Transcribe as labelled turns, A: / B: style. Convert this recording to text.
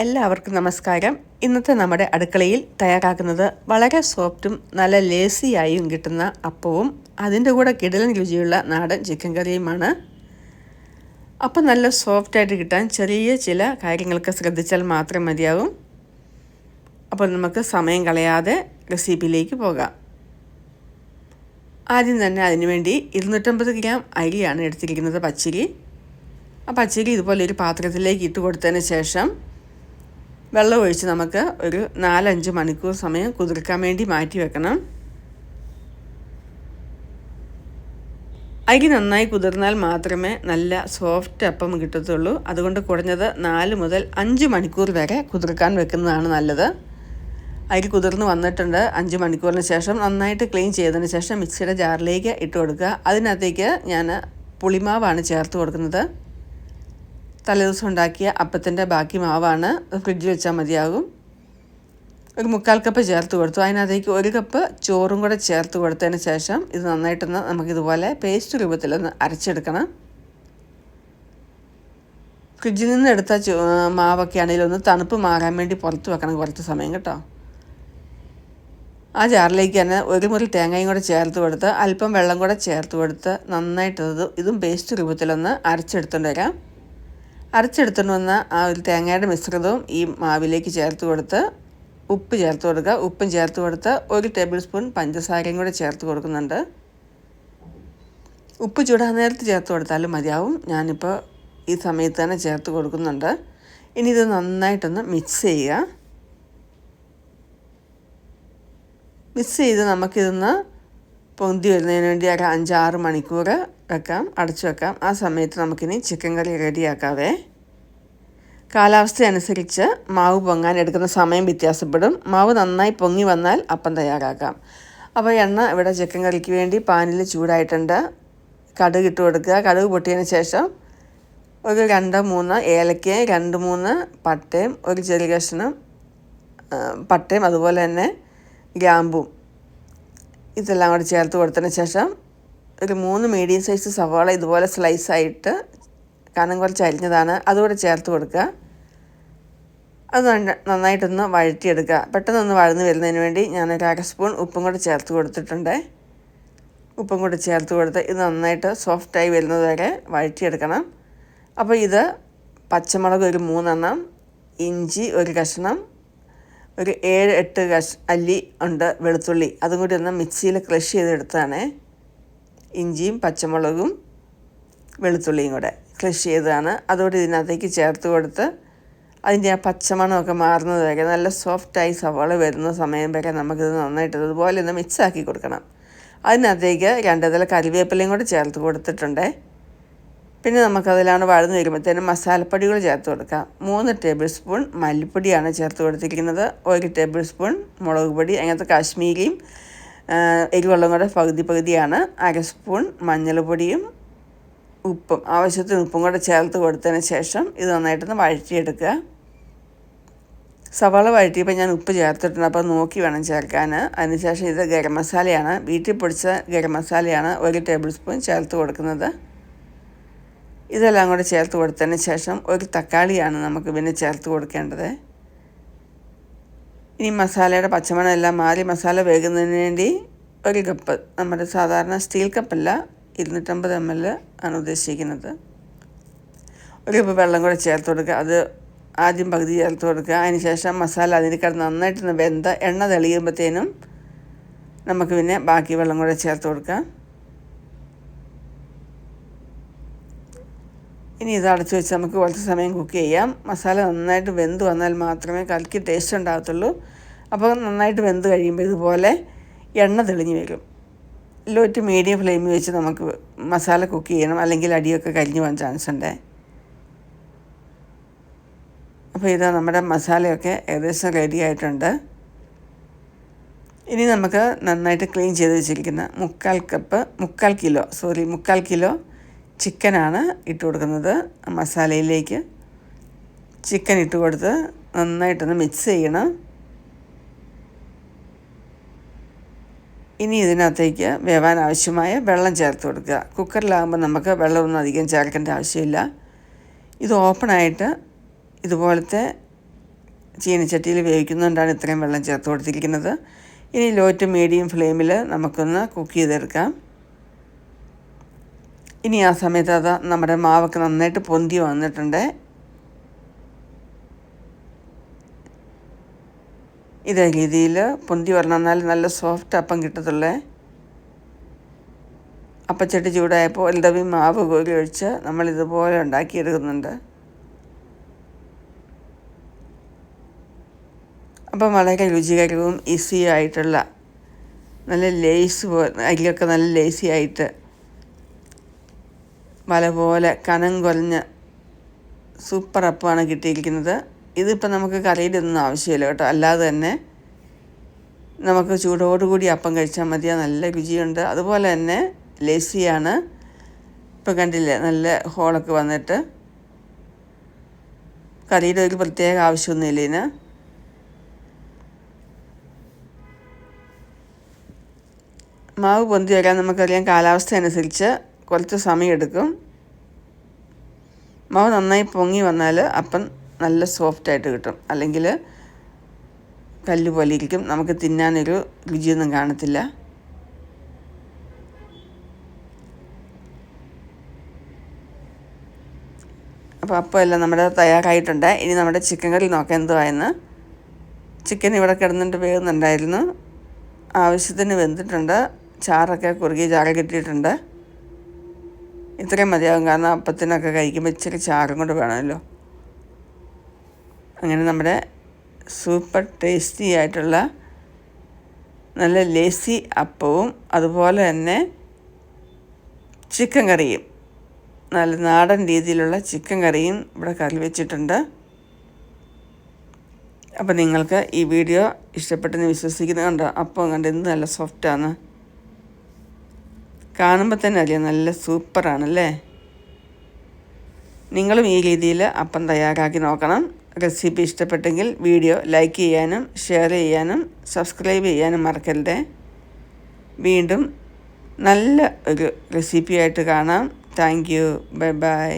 A: എല്ലാവർക്കും നമസ്കാരം. ഇന്നത്തെ നമ്മുടെ അടുക്കളയിൽ തയ്യാറാക്കുന്നത് വളരെ സോഫ്റ്റും നല്ല ലേസിയായും കിട്ടുന്ന അപ്പവും അതിൻ്റെ കൂടെ കിടിലൻ രുചിയുള്ള നാടൻ ചിക്കൻ കറിയുമാണ്. അപ്പം നല്ല സോഫ്റ്റായിട്ട് കിട്ടാൻ ചെറിയ ചില കാര്യങ്ങളൊക്കെ ശ്രദ്ധിച്ചാൽ മാത്രം മതിയാകും. അപ്പോൾ നമുക്ക് സമയം കളയാതെ റെസിപ്പിയിലേക്ക് പോകാം. ആദ്യം തന്നെ അതിനുവേണ്ടി 250 ഗ്രാം അരിയാണ് എടുത്തിരിക്കുന്നത്, പച്ചരി. ആ പച്ചരി ഇതുപോലെ ഒരു പാത്രത്തിലേക്ക് ഇട്ട് കൊടുത്തതിന് ശേഷം വെള്ളം ഒഴിച്ച് നമുക്ക് ഒരു 4-5 മണിക്കൂർ സമയം കുതിർക്കാൻ വേണ്ടി മാറ്റി വെക്കണം. അരി നന്നായി കുതിർന്നാൽ മാത്രമേ നല്ല സോഫ്റ്റ് അപ്പം കിട്ടത്തുള്ളൂ. അതുകൊണ്ട് കുറഞ്ഞത് 4 മുതൽ 5 മണിക്കൂർ വരെ കുതിർക്കാൻ വെക്കുന്നതാണ് നല്ലത്. അരി കുതിർന്ന് വന്നിട്ടുണ്ട്. 5 മണിക്കൂറിന് ശേഷം നന്നായിട്ട് ക്ലീൻ ചെയ്തതിന് ശേഷം മിക്സിയുടെ ജാറിലേക്ക് ഇട്ട് കൊടുക്കുക. അതിനകത്തേക്ക് ഞാൻ പുളിമാവാണ് ചേർത്ത് കൊടുക്കുന്നത്. തലേദിവസം ഉണ്ടാക്കിയ അപ്പത്തിൻ്റെ ബാക്കി മാവാണ്, ഫ്രിഡ്ജിൽ വെച്ചാൽ മതിയാകും. ഒരു 1/4 കപ്പ് ചേർത്ത് കൊടുത്തു. അതിനകത്തേക്ക് 1 കപ്പ് ചോറും കൂടെ ചേർത്ത് കൊടുത്തതിന് ശേഷം ഇത് നന്നായിട്ടൊന്ന് നമുക്കിതുപോലെ പേസ്റ്റ് രൂപത്തിലൊന്ന് അരച്ചെടുക്കണം. ഫ്രിഡ്ജിൽ നിന്ന് എടുത്ത മാവൊക്കെ ആണെങ്കിലും ഒന്ന് തണുപ്പ് മാറാൻ വേണ്ടി പുറത്ത് വെക്കണം കുറച്ച് സമയം കേട്ടോ. ആ ജാറിലേക്ക് തന്നെ 1 മുറി തേങ്ങയും കൂടെ ചേർത്ത് കൊടുത്ത് അല്പം വെള്ളം കൂടെ ചേർത്ത് കൊടുത്ത് നന്നായിട്ട് ഇതും പേസ്റ്റ് രൂപത്തിലൊന്ന് അരച്ചെടുത്തുകൊണ്ട് വരാം. അരച്ചെടുത്തുകൊണ്ട് വന്ന ആ ഒരു തേങ്ങയുടെ മിശ്രിതവും ഈ മാവിലേക്ക് ചേർത്ത് കൊടുത്ത് ഉപ്പ് ചേർത്ത് കൊടുക്കുക. ഉപ്പും ചേർത്ത് കൊടുത്ത് 1 ടേബിൾ സ്പൂൺ പഞ്ചസാരയും കൂടെ ചേർത്ത് കൊടുക്കുന്നുണ്ട്. ഉപ്പ് ചൂടാൻ നേരത്ത് ചേർത്ത് കൊടുത്താലും മതിയാവും. ഞാനിപ്പോൾ ഈ സമയത്ത് തന്നെ ചേർത്ത് കൊടുക്കുന്നുണ്ട്. ഇനി ഇത് നന്നായിട്ടൊന്ന് മിക്സ് ചെയ്യുക. മിക്സ് ചെയ്ത് നമുക്കിതൊന്ന് പൊന്തി വരുന്നതിന് വേണ്ടി ഒരു 5-6 മണിക്കൂർ വെക്കാം, അടച്ചു വെക്കാം. ആ സമയത്ത് നമുക്കിനി ചിക്കൻ കറി റെഡിയാക്കാവേ. കാലാവസ്ഥ അനുസരിച്ച് മാവ് പൊങ്ങാൻ എടുക്കുന്ന സമയം വ്യത്യാസപ്പെടും. മാവ് നന്നായി പൊങ്ങി വന്നാൽ അപ്പം തയ്യാറാക്കാം. അപ്പോൾ എണ്ണ ഇവിടെ ചിക്കൻ കറിക്ക് വേണ്ടി പാനിൽ ചൂടായിട്ടുണ്ട്. കടുക് ഇട്ട് കൊടുക്കുക. കടുക് പൊട്ടിയതിന് ശേഷം ഒരു 2-3 ഏലക്കയും 2-3 പട്ടയും ഒരു ചെറിയ കഷ്ണം പട്ടയും അതുപോലെ തന്നെ ഗ്രാമ്പും ഇതെല്ലാം കൂടെ ചേർത്ത് കൊടുത്തതിന് ശേഷം ഒരു 3 മീഡിയം സൈസ് സവാള ഇതുപോലെ സ്ലൈസായിട്ട് കനം കുറച്ച് അരിഞ്ഞതാണ് അതുകൂടെ ചേർത്ത് കൊടുക്കുക. അത് നന്നായിട്ടൊന്ന് വഴറ്റിയെടുക്കുക. പെട്ടെന്നൊന്ന് വഴന്ന് വരുന്നതിന് വേണ്ടി ഞാനൊരു 1/2 സ്പൂൺ ഉപ്പും കൂടെ ചേർത്ത് കൊടുത്തിട്ടുണ്ട്. ഉപ്പും കൂടെ ചേർത്ത് കൊടുത്ത് ഇത് നന്നായിട്ട് സോഫ്റ്റായി വരുന്നത് വരെ വഴറ്റിയെടുക്കണം. അപ്പോൾ ഇത് പച്ചമുളക് ഒരു 3 എണ്ണം, ഇഞ്ചി ഒരു കഷ്ണം, ഒരു 7-8 അല്ലി ഉണ്ട് വെളുത്തുള്ളി, അതും കൂടി ഒന്ന് മിക്സിയിൽ ക്രഷ് ചെയ്തെടുത്താണ്. ഇഞ്ചിയും പച്ചമുളകും വെളുത്തുള്ളിയും കൂടെ ക്രഷ് ചെയ്തതാണ്. അതോടെ ഇതിനകത്തേക്ക് ചേർത്ത് കൊടുത്ത് അതിൻ്റെ ആ പച്ചമണമൊക്കെ മാറുന്നത് വരെ നല്ല സോഫ്റ്റായി സവാള വരുന്ന സമയം വരെ നമുക്കിത് നന്നായിട്ട് ഇതുപോലെ ഒന്ന് മിക്സാക്കി കൊടുക്കണം. അതിനകത്തേക്ക് 2 ഇതൾ കറിവേപ്പിലയും കൂടെ ചേർത്ത് കൊടുത്തിട്ടുണ്ട്. പിന്നെ നമുക്കതിലാണ് വഴന്ന് വരുമ്പോഴത്തേനും മസാലപ്പൊടികൾ ചേർത്ത് കൊടുക്കാം. 3 ടേബിൾ സ്പൂൺ മല്ലിപ്പൊടിയാണ് ചേർത്ത് കൊടുത്തിരിക്കുന്നത്. 1 ടേബിൾ സ്പൂൺ മുളക് പൊടി, അങ്ങനത്തെ കാശ്മീരിയും എരിവെള്ളം കൂടെ പകുതിയാണ്. 1/2 സ്പൂൺ മഞ്ഞൾപ്പൊടിയും ഉപ്പും ആവശ്യത്തിന് ഉപ്പും കൂടെ ചേർത്ത് കൊടുത്തതിന് ശേഷം ഇത് നന്നായിട്ടൊന്ന് വഴറ്റിയെടുക്കുക. സവാള വഴറ്റിയപ്പോൾ ഞാൻ ഉപ്പ് ചേർത്തിട്ടുണ്ട്, അപ്പോൾ നോക്കി വേണം ചേർക്കാൻ. അതിനുശേഷം ഇത് ഗരം മസാലയാണ്, വീട്ടിൽ പൊടിച്ച ഗരം മസാലയാണ് 1 ടേബിൾ സ്പൂൺ ചേർത്ത് കൊടുക്കുന്നത്. ഇതെല്ലാം കൂടെ ചേർത്ത് കൊടുത്തതിന് ശേഷം 1 തക്കാളിയാണ് നമുക്ക് പിന്നെ ചേർത്ത് കൊടുക്കേണ്ടത്. ഇനി മസാലയുടെ പച്ചമണം എല്ലാം മാറി മസാല വേകുന്നതിന് വേണ്ടി 1 കപ്പ്, നമ്മുടെ സാധാരണ സ്റ്റീൽ കപ്പല്ല, 250 ml ആണ് ഉദ്ദേശിക്കുന്നത്, 1 കപ്പ് വെള്ളം കൂടെ ചേർത്ത് കൊടുക്കുക. അത് ആദ്യം പകുതി ചേർത്ത് കൊടുക്കുക. അതിന് ശേഷം മസാല അതിന് കിടന്ന് നന്നായിട്ടൊന്ന് വെന്ത എണ്ണ തെളിയുമ്പോഴത്തേനും നമുക്ക് പിന്നെ ബാക്കി വെള്ളം കൂടെ ചേർത്ത് കൊടുക്കാം. ഇനി ഇത് അടച്ചു വെച്ച് നമുക്ക് കുറച്ച് സമയം കുക്ക് ചെയ്യാം. മസാല നന്നായിട്ട് വെന്ത് വന്നാൽ മാത്രമേ കറിക്ക് ടേസ്റ്റ് ഉണ്ടാകത്തുള്ളൂ. അപ്പോൾ നന്നായിട്ട് വെന്ത് കഴിയുമ്പോൾ ഇതുപോലെ എണ്ണ തെളിഞ്ഞ് വരും. ലോ ടു മീഡിയം ഫ്ലെയിമിൽ വെച്ച് നമുക്ക് മസാല കുക്ക് ചെയ്യണം, അല്ലെങ്കിൽ അടിയൊക്കെ കരിഞ്ഞു പോകാൻ ചാൻസ് ഉണ്ട്. അപ്പോൾ ഇത് നമ്മുടെ മസാലയൊക്കെ ഏകദേശം റെഡി ആയിട്ടുണ്ട്. ഇനി നമുക്ക് നന്നായിട്ട് ക്ലീൻ ചെയ്ത് വെച്ചിരിക്കുന്ന 3/4 കിലോ ചിക്കനാണ് ഇട്ട് കൊടുക്കുന്നത്. മസാലയിലേക്ക് ചിക്കൻ ഇട്ട് കൊടുത്ത് നന്നായിട്ടൊന്ന് മിക്സ് ചെയ്യണം. ഇനി ഇതിനകത്തേക്ക് വേവാൻ ആവശ്യമായ വെള്ളം ചേർത്ത് കൊടുക്കുക. കുക്കറിലാകുമ്പോൾ നമുക്ക് വെള്ളമൊന്നും അധികം ചേർക്കേണ്ട ആവശ്യമില്ല. ഇത് ഓപ്പണായിട്ട് ഇതുപോലത്തെ ചീനച്ചട്ടിയിൽ വേവിക്കുന്നതുകൊണ്ടാണ് ഇത്രയും വെള്ളം ചേർത്ത് കൊടുത്തിരിക്കുന്നത്. ഇനി ലോ ടു മീഡിയം ഫ്ലെയിമിൽ നമുക്കൊന്ന് കുക്ക് ചെയ്തെടുക്കാം. ഇനി ആ സമയത്ത് അത് നമ്മുടെ മാവൊക്കെ നന്നായിട്ട് പൊന്തി വന്നിട്ടുണ്ട്. ഇതേ രീതിയിൽ പൊന്തി വരണം, എന്നാൽ നല്ല സോഫ്റ്റ് അപ്പം കിട്ടത്തുള്ളേ. അപ്പച്ചട്ടി ചൂടായപ്പോൾ ഒരു തവി മാവ് കോരി ഒഴിച്ച് നമ്മളിതുപോലെ ഉണ്ടാക്കിയെടുക്കുന്നുണ്ട്. അപ്പം വളരെ രുചികരവും ഈസി ആയിട്ടുള്ള നല്ല അരിയൊക്കെ നല്ല ലേസി ആയിട്ട് വല പോലെ കനം കുറഞ്ഞ സൂപ്പർ അപ്പമാണ് കിട്ടിയിരിക്കുന്നത്. ഇതിപ്പോൾ നമുക്ക് കറിയുടെ ഒന്നും ആവശ്യമില്ല കേട്ടോ, അല്ലാതെ തന്നെ നമുക്ക് ചൂടോടുകൂടി അപ്പം കഴിച്ചാൽ മതിയാ. നല്ല രുചിയുണ്ട്, അതുപോലെ തന്നെ ലേസിയാണ്. ഇപ്പം കണ്ടില്ലേ, നല്ല ഹോളൊക്കെ വന്നിട്ട്. കറിയുടെ ഒരു പ്രത്യേക ആവശ്യമൊന്നുമില്ല ഇതിന്. മാവ് പൊന്തി വരാൻ നമുക്കറിയാം കാലാവസ്ഥ അനുസരിച്ച് കുറച്ച് സമയമെടുക്കും. മാവ് നന്നായി പൊങ്ങി വന്നാൽ അപ്പം നല്ല സോഫ്റ്റായിട്ട് കിട്ടും, അല്ലെങ്കിൽ കല്ല് പോലെ ഇരിക്കും, നമുക്ക് തിന്നാനൊരു രുചിയൊന്നും കാണത്തില്ല. അപ്പോൾ എല്ലാം നമ്മുടെ തയ്യാറായിട്ടുണ്ട്. ഇനി നമ്മുടെ ചിക്കൻ കറി നോക്കാം എന്തുവായെന്ന്. ചിക്കൻ ഇവിടെ കിടന്നിട്ട് വേകുന്നുണ്ടായിരുന്നു, ആവശ്യത്തിന് വെന്തിട്ടുണ്ട്. ചാറൊക്കെ കുറുകി ചാറ് കിട്ടിയിട്ടുണ്ട്. ഇത്രയും മതിയാകും, കാരണം അപ്പത്തിനൊക്കെ കഴിക്കുമ്പോൾ ഇച്ചിരി ചാറും കൊണ്ട് വേണമല്ലോ. അങ്ങനെ നമ്മുടെ സൂപ്പർ ടേസ്റ്റി ആയിട്ടുള്ള നല്ല ലേസി അപ്പവും അതുപോലെ തന്നെ ചിക്കൻ കറിയും, നല്ല നാടൻ രീതിയിലുള്ള ചിക്കൻ കറിയും ഇവിടെ കറി വെച്ചിട്ടുണ്ട്. അപ്പോൾ നിങ്ങൾക്ക് ഈ വീഡിയോ ഇഷ്ടപ്പെട്ടെന്ന് വിശ്വസിക്കുന്നത് കണ്ടോ. അപ്പം കണ്ട് എന്ത് നല്ല സോഫ്റ്റാണ്, കാണുമ്പോൾ തന്നെ അറിയാം നല്ല സൂപ്പറാണല്ലേ. നിങ്ങളും ഈ രീതിയിൽ അപ്പം തയ്യാറാക്കി നോക്കണം. റെസിപ്പി ഇഷ്ടപ്പെട്ടെങ്കിൽ വീഡിയോ ലൈക്ക് ചെയ്യാനും ഷെയർ ചെയ്യാനും സബ്സ്ക്രൈബ് ചെയ്യാനും മറക്കരുത്. വീണ്ടും നല്ല ഒരു റെസിപ്പിയായിട്ട് കാണാം. Thank you. Bye bye.